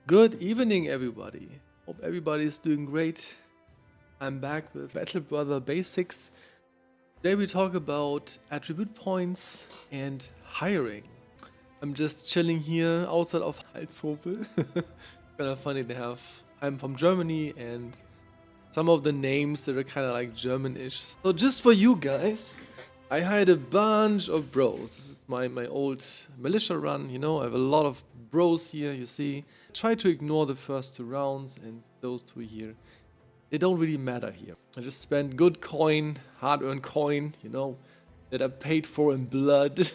Good evening, everybody. Hope everybody is doing great. I'm back with Battle Brother Basics. Today we talk about attribute points and hiring. I'm just chilling here outside of Halshope. Kind of funny to have. I'm from Germany and some of the names that are kind of like German-ish. So just for you guys, I hired a bunch of bros. This is my old militia run, I have a lot of bros here, you see. Try to ignore the first 2 rounds and those 2 here. They don't really matter here. I just spent good coin, hard-earned coin, that I paid for in blood.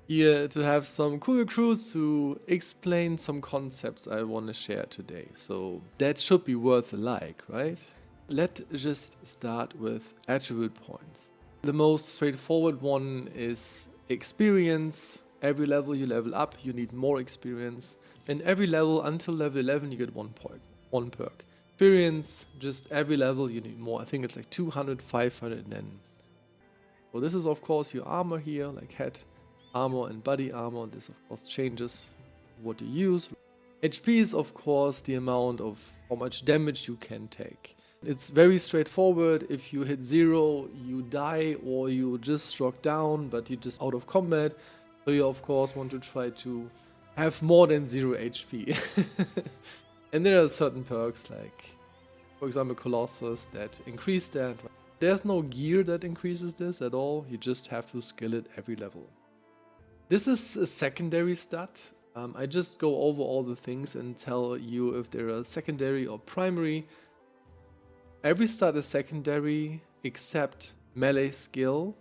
Here to have some cool recruits to explain some concepts I want to share today. So that should be worth a like, right? Let's just start with attribute points. The most straightforward one is experience. Every level you level up, you need more experience. And every level until level 11, you get one perk. Experience, just every level you need more. I think it's like 200, 500, and then. So this is of course your armor here, like head armor and body armor. This of course changes what you use. HP is of course the amount of how much damage you can take. It's very straightforward. If you hit 0, you die, or you just struck down, but you're just out of combat. So you of course want to try to have more than 0 HP. And there are certain perks like, for example, Colossus that increase that. There's no gear that increases this at all. You just have to skill it every level. This is a secondary stat. I just go over all the things and tell you if they are secondary or primary. Every stat is secondary except melee skill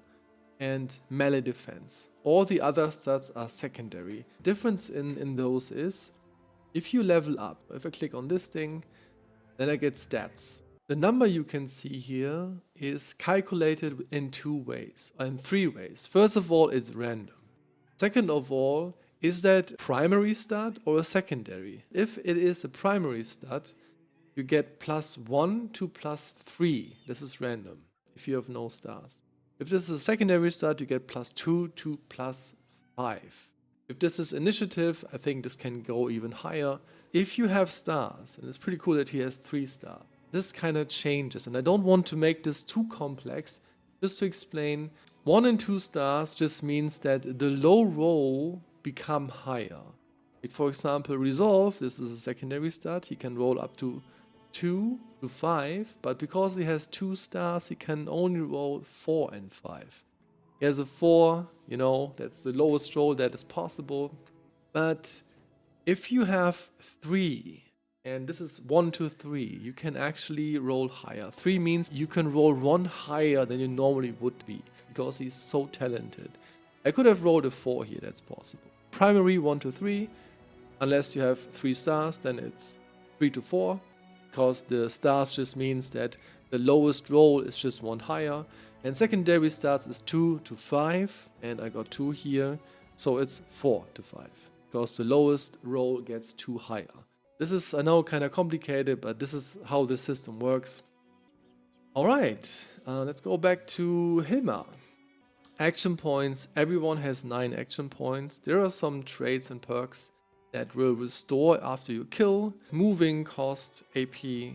and melee defense. All the other stats are secondary. Difference in those is, if you level up, if I click on this thing, then I get stats. The number you can see here is calculated in 3 ways. First of all, it's random. Second of all, is that primary stat or a secondary? If it is a primary stat, you get +1 to +3. This is random if you have no stars. If this is a secondary stat, you get +2 to +5. If this is initiative, I think this can go even higher. If you have stars, and it's pretty cool that he has 3 stars, this kind of changes. And I don't want to make this too complex. Just to explain, 1 and 2 stars just means that the low roll become higher. Like for example, Resolve, this is a secondary stat, he can roll up to 2 to 5, but because he has 2 stars, he can only roll 4 and 5. He has a 4, that's the lowest roll that is possible. But if you have 3, and this is 1 to 3, you can actually roll higher. 3 means you can roll 1 higher than you normally would be, because he's so talented. I could have rolled a 4 here, that's possible. Primary 1 to 3, unless you have 3 stars, then it's 3 to 4, because the stars just means that the lowest roll is just 1 higher. And secondary stats is 2 to 5, and I got 2 here, so it's 4 to 5, because the lowest roll gets 2 higher. This is, I know, kind of complicated, but this is how the system works. Alright, let's go back to Hilma. Action points, everyone has 9 action points. There are some traits and perks that will restore after you kill. Moving cost AP.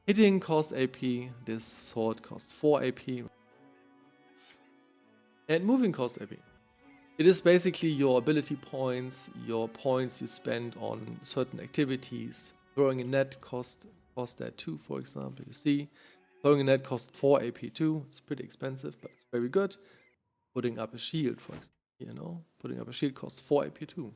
Hitting cost AP. This sword costs 4 AP. And moving cost AP. It is basically your ability points, your points you spend on certain activities. Throwing a net cost that too, for example. You see, throwing a net costs 4 AP too. It's pretty expensive, but it's very good. Putting up a shield, for example, putting up a shield costs 4 AP too.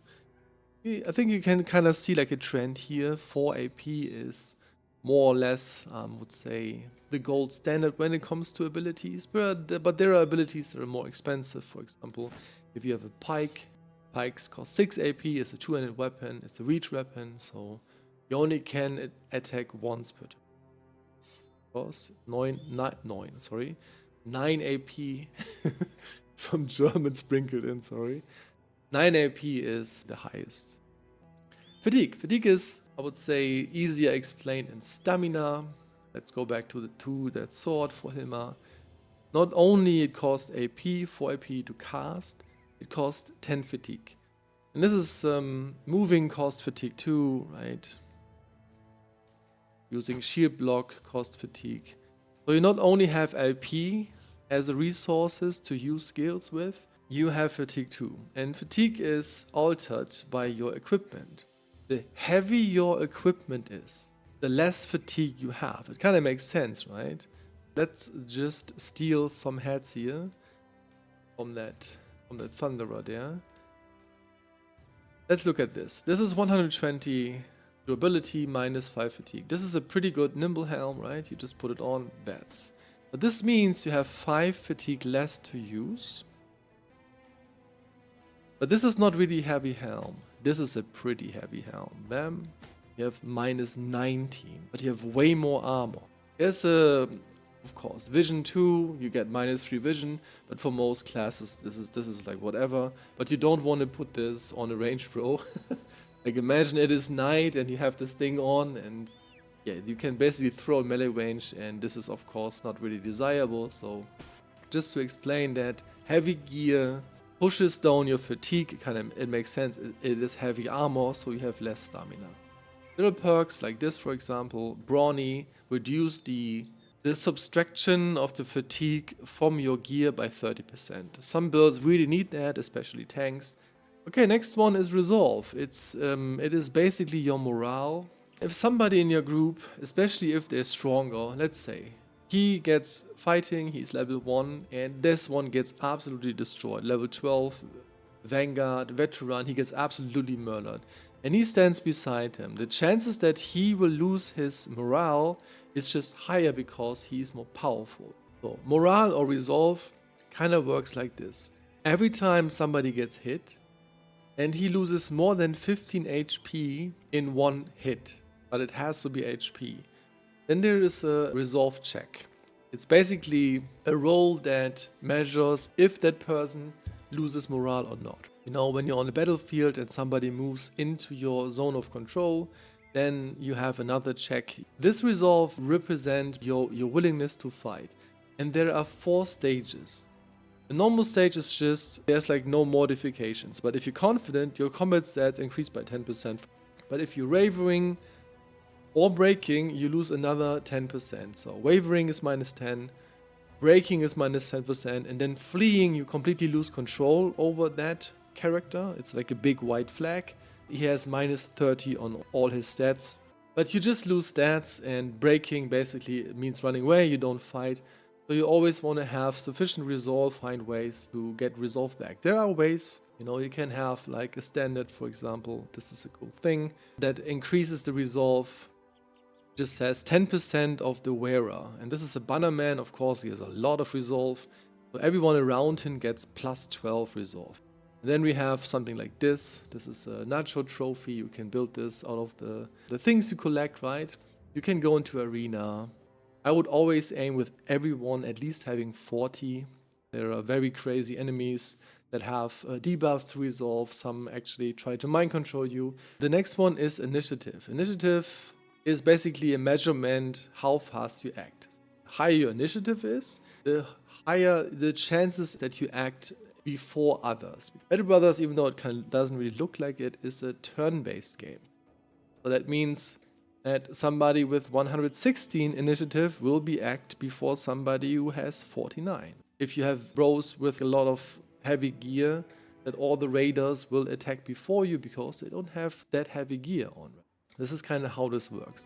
I think you can kind of see like a trend here. 4 AP is more or less, would say, the gold standard when it comes to abilities. But there are abilities that are more expensive. For example, if you have a pike, pikes cost 6 AP. It's a 2-handed weapon. It's a reach weapon, so you only can attack once per turn. Cost 9 AP. Some German sprinkled in, sorry. 9 AP is the highest. Fatigue is, I would say, easier explained in stamina. Let's go back to that sword for Hilma. Not only it costs AP, 4 AP to cast, it costs 10 fatigue. And this is moving cost fatigue too, right? Using shield block cost fatigue. So you not only have LP as a resources to use skills with, you have fatigue too. And fatigue is altered by your equipment. The heavier your equipment is, the less fatigue you have. It kind of makes sense, right? Let's just steal some heads here from that Thunderer there. Let's look at this. This is 120 durability minus 5 fatigue. This is a pretty good nimble helm, right? You just put it on, bats. But this means you have 5 fatigue less to use. But this is not really heavy helm. This is a pretty heavy helm. Bam. You have minus 19, but you have way more armor. There's a, of course, vision 2, you get minus 3 vision, but for most classes this is like whatever. But you don't want to put this on a range pro. Like imagine it is night and you have this thing on, and yeah, you can basically throw melee range, and this is of course not really desirable. So just to explain that, heavy gear pushes down your fatigue. It makes sense. It is heavy armor, so you have less stamina. Little perks like this, for example, Brawny, reduce the subtraction of the fatigue from your gear by 30%. Some builds really need that, especially tanks. Okay, next one is Resolve. It is basically your morale. If somebody in your group, especially if they're stronger, let's say, he gets fighting, he's level 1, and this one gets absolutely destroyed. Level 12, Vanguard, Veteran, he gets absolutely murdered. And he stands beside him. The chances that he will lose his morale is just higher because he's more powerful. So morale or resolve kind of works like this. Every time somebody gets hit and he loses more than 15 HP in one hit, but it has to be HP, then there is a resolve check. It's basically a roll that measures if that person loses morale or not. You know, when you're on the battlefield and somebody moves into your zone of control, then you have another check. This resolve represents your willingness to fight. And there are 4 stages. The normal stage is just, there's like no modifications. But if you're confident, your combat stats increase by 10%. But if you're wavering or breaking, you lose another 10%. So wavering is minus 10. Breaking is minus 10%, and then fleeing, you completely lose control over that character. It's like a big white flag. He has minus 30 on all his stats, but you just lose stats, and breaking basically means running away, you don't fight. So you always want to have sufficient resolve, find ways to get resolve back. There are ways, you know, you can have like a standard, for example, this is a cool thing, that increases the resolve. Just says 10% of the wearer, and this is a bannerman. Of course, he has a lot of resolve, so everyone around him gets plus 12 resolve. And then we have something like this. This is a nacho trophy. You can build this out of the things you collect, right? You can go into arena. I would always aim with everyone at least having 40. There are very crazy enemies that have debuffs to resolve. Some actually try to mind control you. The next one is initiative. Initiative is basically a measurement how fast you act. The higher your initiative is, the higher the chances that you act before others. Battle Brothers, even though it doesn't really look like it, is a turn-based game. So that means that somebody with 116 initiative will be act before somebody who has 49. If you have bros with a lot of heavy gear, that all the raiders will attack before you because they don't have that heavy gear on. This is kind of how this works.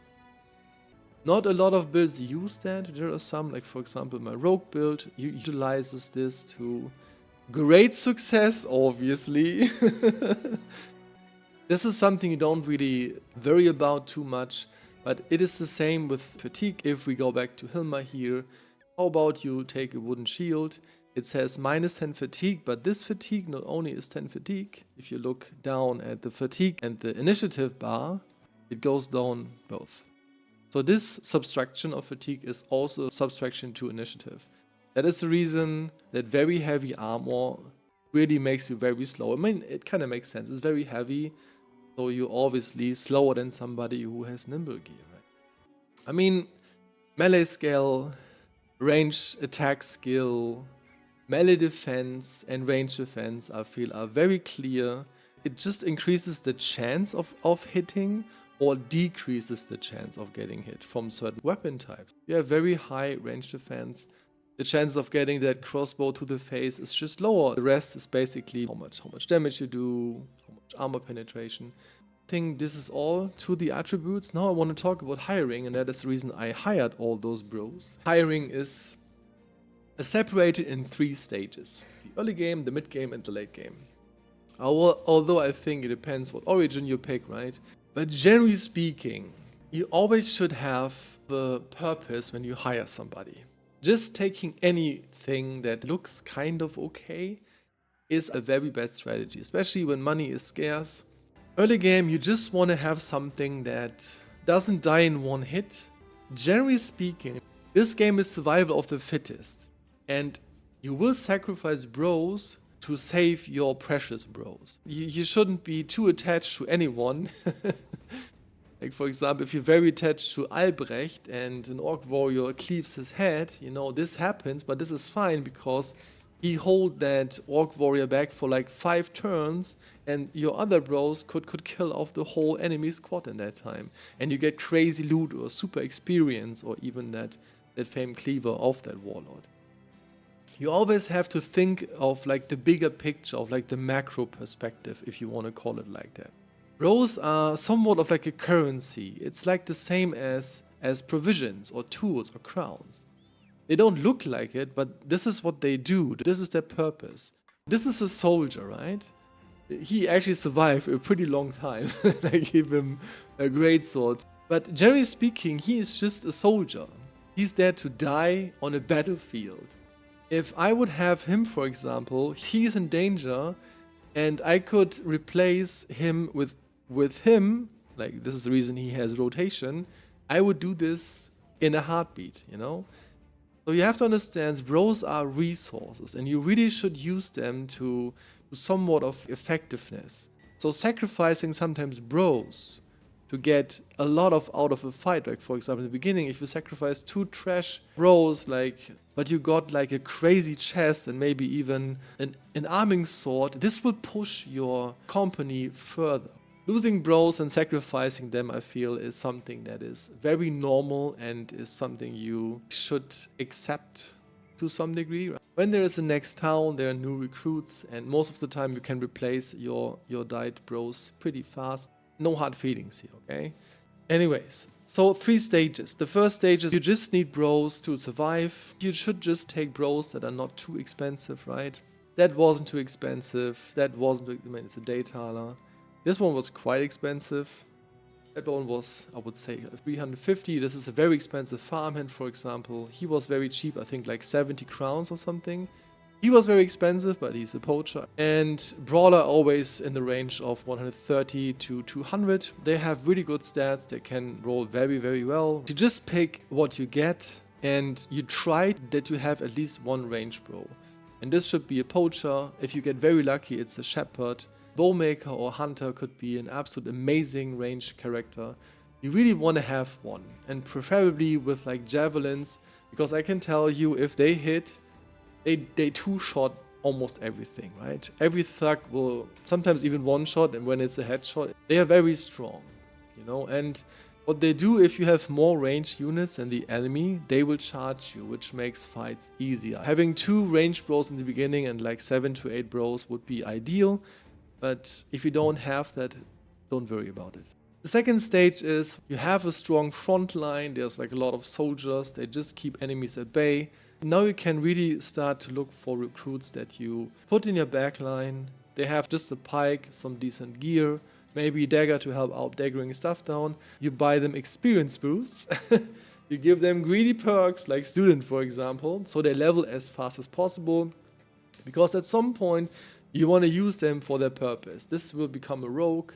Not a lot of builds use that. There are some, like for example my rogue build utilizes this to great success, obviously. This is something you don't really worry about too much, but it is the same with fatigue. If we go back to Hilma here, how about you take a wooden shield? It says minus 10 fatigue, but this fatigue not only is 10 fatigue. If you look down at the fatigue and the initiative bar, it goes down both. So this subtraction of fatigue is also subtraction to initiative. That is the reason that very heavy armor really makes you very slow. I mean, it kind of makes sense. It's very heavy, so you're obviously slower than somebody who has nimble gear, right? I mean, melee skill, range attack skill, melee defense and range defense, I feel, are very clear. it just increases the chance of hitting or decreases the chance of getting hit from certain weapon types. You have very high range defense. The chance of getting that crossbow to the face is just lower. The rest is basically how much damage you do, how much armor penetration. I think this is all to the attributes. Now I want to talk about hiring, and that is the reason I hired all those bros. Hiring is separated in 3 stages: the early game, the mid game, and the late game. Although I think it depends what origin you pick, right? But generally speaking, you always should have the purpose when you hire somebody. Just taking anything that looks kind of okay is a very bad strategy, especially when money is scarce. Early game, you just want to have something that doesn't die in one hit. Generally speaking, this game is survival of the fittest, and you will sacrifice bros to save your precious bros. You shouldn't be too attached to anyone. Like, for example, if you're very attached to Albrecht and an orc warrior cleaves his head, you know, this happens, but this is fine because he hold that orc warrior back for like 5 turns, and your other bros could kill off the whole enemy squad in that time. And you get crazy loot or super experience or even that famed cleaver of that warlord. You always have to think of like the bigger picture, of like the macro perspective, if you want to call it like that. Bros are somewhat of like a currency. It's like the same as provisions or tools or crowns. They don't look like it, but this is what they do. This is their purpose. This is a soldier, right? He actually survived a pretty long time. I gave him a great sword. But generally speaking, he is just a soldier. He's there to die on a battlefield. If I would have him, for example, he's in danger, and I could replace him with him, like this is the reason he has rotation, I would do this in a heartbeat, you know? So you have to understand, bros are resources, and you really should use them to somewhat of effectiveness. So sacrificing sometimes bros to get a lot out of a fight, like for example in the beginning, if you sacrifice 2 trash bros, like, but you got like a crazy chest and maybe even an arming sword, this will push your company further. Losing bros and sacrificing them, I feel, is something that is very normal and is something you should accept to some degree. When there is a next town, there are new recruits, and most of the time you can replace your died bros pretty fast. No hard feelings here, okay? Anyways, so 3 stages. The first stage is you just need bros to survive. You should just take bros that are not too expensive, right? That wasn't too expensive. That wasn't, I mean, it's a Daytaler. This one was quite expensive. That one was, I would say, 350. This is a very expensive farmhand, for example. He was very cheap, I think like 70 crowns or something. He was very expensive, but he's a poacher. And Brawler always in the range of 130 to 200. They have really good stats. They can roll very, very well. You just pick what you get, and you try that you have at least 1 range bro. And this should be a poacher. If you get very lucky, it's a shepherd. Bowmaker or hunter could be an absolute amazing range character. You really want to have one, and preferably with like javelins, because I can tell you if they hit, they 2-shot almost everything, right? Every thug will sometimes even 1-shot, and when it's a headshot, they are very strong, you know. And what they do, if you have more ranged units than the enemy, they will charge you, which makes fights easier. Having 2 ranged bros in the beginning and like 7 to 8 bros would be ideal, but if you don't have that, don't worry about it. The second stage is you have a strong front line. There's like a lot of soldiers. They just keep enemies at bay. Now you can really start to look for recruits that you put in your back line. They have just a pike, some decent gear, maybe a dagger to help out daggering stuff down. You buy them experience boosts. You give them greedy perks like student, for example, so they level as fast as possible, because at some point you want to use them for their purpose. This will become a rogue.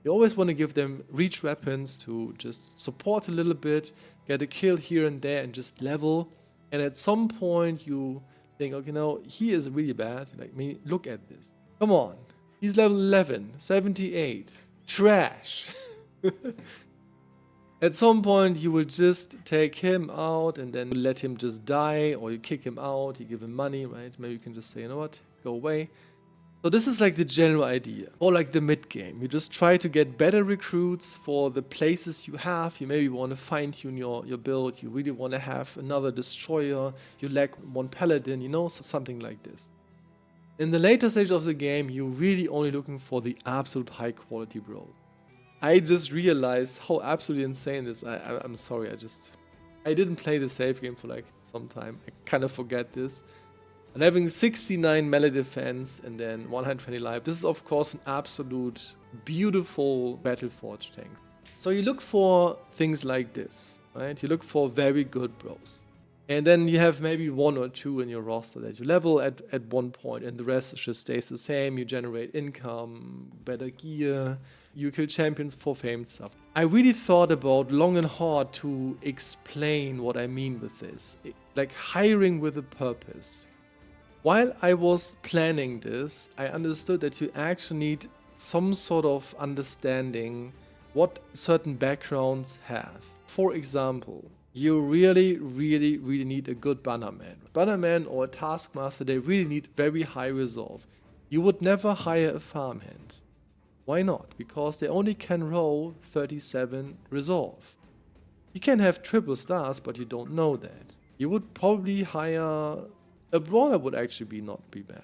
You always want to give them reach weapons to just support a little bit, get a kill here and there, and just level. And at some point you think, okay, no, he is really bad. Like me, look at this. Come on. He's level 11, 78. Trash. At some point you will just take him out and then let him just die, or you kick him out, you give him money, right? Maybe you can just say, you know what, go away. So this is like the general idea, or like the mid game. You just try to get better recruits for the places you have. You maybe want to fine tune your build. You really want to have another destroyer. You lack one paladin, something like this. In the later stage of the game, you're really only looking for the absolute high quality bros. I just realized how absolutely insane this. I'm sorry, I didn't play the save game for like some time. I kind of forget this. And having 69 melee defense and then 120 life, this is of course an absolute beautiful Battleforge tank. So you look for things like this, right? You look for very good bros. And then you have maybe one or two in your roster that you level at one point, and the rest just stays the same. You generate income, better gear, you kill champions for famed stuff. I really thought about long and hard to explain what I mean with this. Like hiring with a purpose. While I was planning this, I understood that you actually need some sort of understanding what certain backgrounds have. For example, you really need a good bannerman. Bannerman or a taskmaster, they really need very high resolve. You would never hire a farmhand. Why not? Because they only can roll 37 resolve. You can have triple stars, but you don't know that. You would probably hire a brawler would actually not be bad.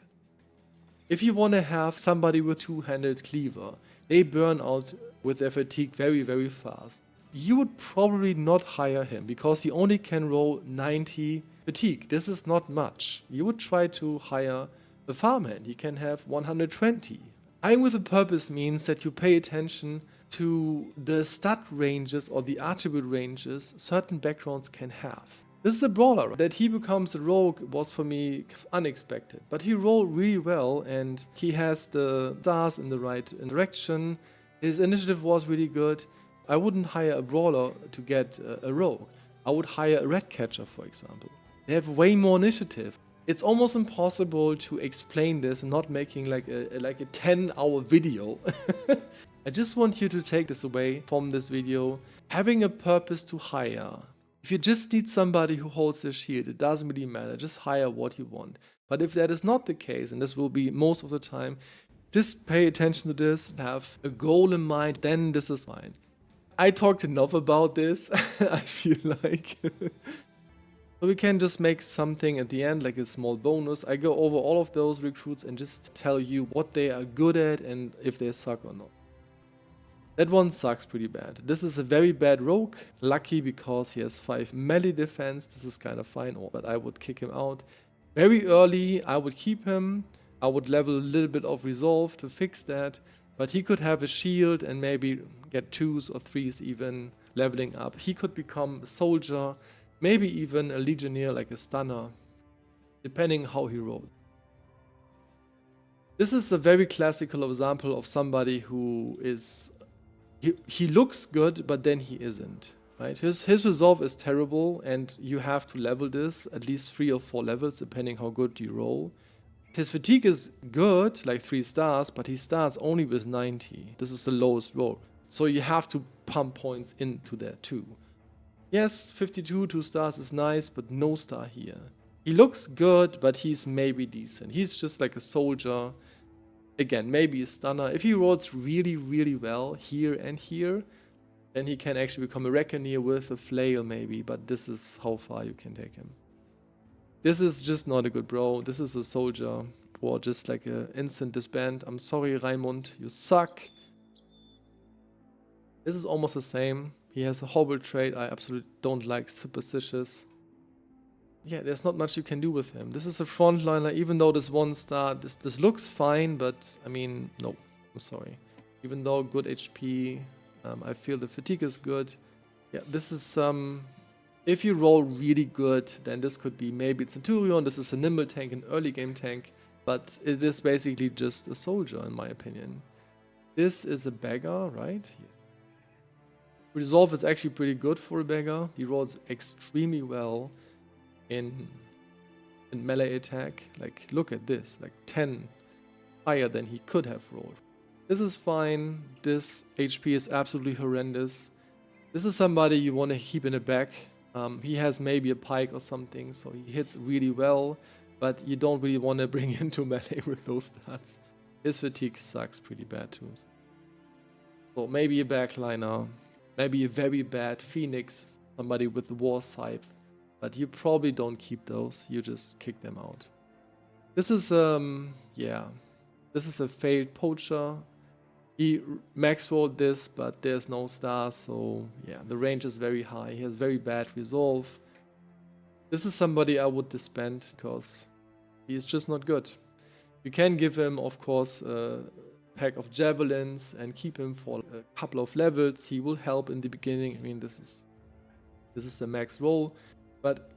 If you want to have somebody with two-handed cleaver, they burn out with their fatigue very fast. You would probably not hire him because he only can roll 90 fatigue. This is not much. You would try to hire a farmhand. He can have 120. Hiring with a purpose means that you pay attention to the stat ranges or the attribute ranges certain backgrounds can have. This is a brawler. That he becomes a rogue was for me unexpected. But he rolled really well and he has the stars in the right direction. His initiative was really good. I wouldn't hire a brawler to get a rogue. I would hire a red catcher, for example. They have way more initiative. It's almost impossible to explain this and not making like a 10-hour video. I just want you to take this away from this video. Having a purpose to hire. If you just need somebody who holds the shield, it doesn't really matter. Just hire what you want. But if that is not the case, and this will be most of the time, just pay attention to this, have a goal in mind, then this is fine. I talked enough about this, I feel like. So we can just make something at the end, like a small bonus. I go over all of those recruits and just tell you what they are good at and if they suck or not. That one sucks pretty bad. This is a very bad rogue. Lucky because he has 5 melee defense. This is kind of fine, but I would kick him out. Very early, I would keep him. I would level a little bit of resolve to fix that. But he could have a shield and maybe get 2s or 3s even leveling up. He could become a soldier, maybe even a legionnaire like a stunner, depending how he rolls. This is a very classical example of somebody who is... He looks good, but then he isn't. Right? His resolve is terrible, and you have to level this at least 3 or 4 levels, depending how good you roll. His fatigue is good, like 3 stars, but he starts only with 90. This is the lowest roll. So you have to pump points into that too. Yes, 52, 2 stars is nice, but no star here. He looks good, but he's maybe decent. He's just like a soldier. Again, maybe a stunner. If he rolls really well here and here, then he can actually become a reckoner with a flail maybe, but this is how far you can take him. This is just not a good bro. This is a soldier or just like an instant disband. I'm sorry, Raimund, you suck. This is almost the same. He has a horrible trait I absolutely don't like, superstitious. Yeah, there's not much you can do with him. This is a frontliner, even though this 1 star, this looks fine, but I mean, no, I'm sorry. Even though good HP, I feel the fatigue is good. Yeah, this is, if you roll really good, then this could be maybe a Centurion, this is a nimble tank, an early game tank, but it is basically just a soldier in my opinion. This is a beggar, right? Yes. Resolve is actually pretty good for a beggar. He rolls extremely well in melee attack. Like, look at this, like 10 higher than he could have rolled. This is fine. This HP is absolutely horrendous. This is somebody you want to keep in the back. He has maybe a pike or something, so he hits really well, but you don't really want to bring him to melee with those stats. His fatigue sucks pretty bad too. So maybe a backliner, maybe a very bad Phoenix, somebody with the war scythe, but you probably don't keep those, you just kick them out. This is, yeah, this is a failed poacher. He max rolled this, but there's no stars, so yeah, the range is very high. He has very bad resolve. This is somebody I would disband because he is just not good. You can give him, of course, a pack of javelins and keep him for a couple of levels. He will help in the beginning. I mean, this is a max roll, but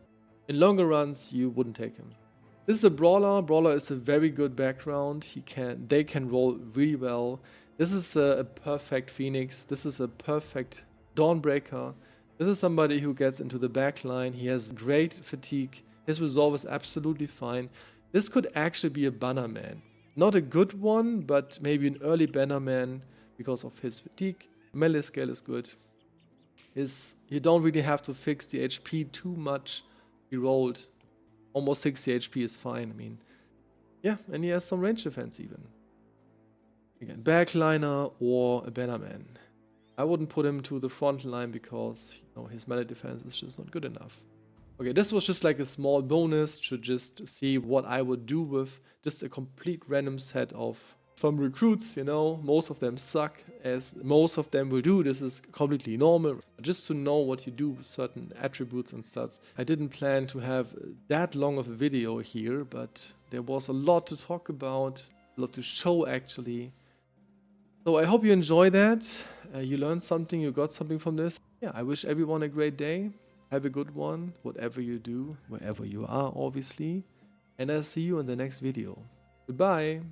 in longer runs, you wouldn't take him. This is a brawler. Brawler is a very good background. They can roll really well. This is a perfect Phoenix. This is a perfect Dawnbreaker. This is somebody who gets into the back line. He has great fatigue. His resolve is absolutely fine. This could actually be a bannerman. Not a good one, but maybe an early bannerman because of his fatigue. Melee scale is good. You don't really have to fix the HP too much. He rolled almost 60 HP is fine. I mean, yeah, and he has some range defense even. Again, backliner or a bannerman. I wouldn't put him to the front line because his melee defense is just not good enough. Okay, this was just like a small bonus to just see what I would do with just a complete random set of some recruits, most of them suck, as most of them will do. This is completely normal. Just to know what you do with certain attributes and stats. I didn't plan to have that long of a video here, but there was a lot to talk about, a lot to show actually. So I hope you enjoy that. You learned something, you got something from this. Yeah, I wish everyone a great day. Have a good one, whatever you do, wherever you are, obviously. And I'll see you in the next video. Goodbye.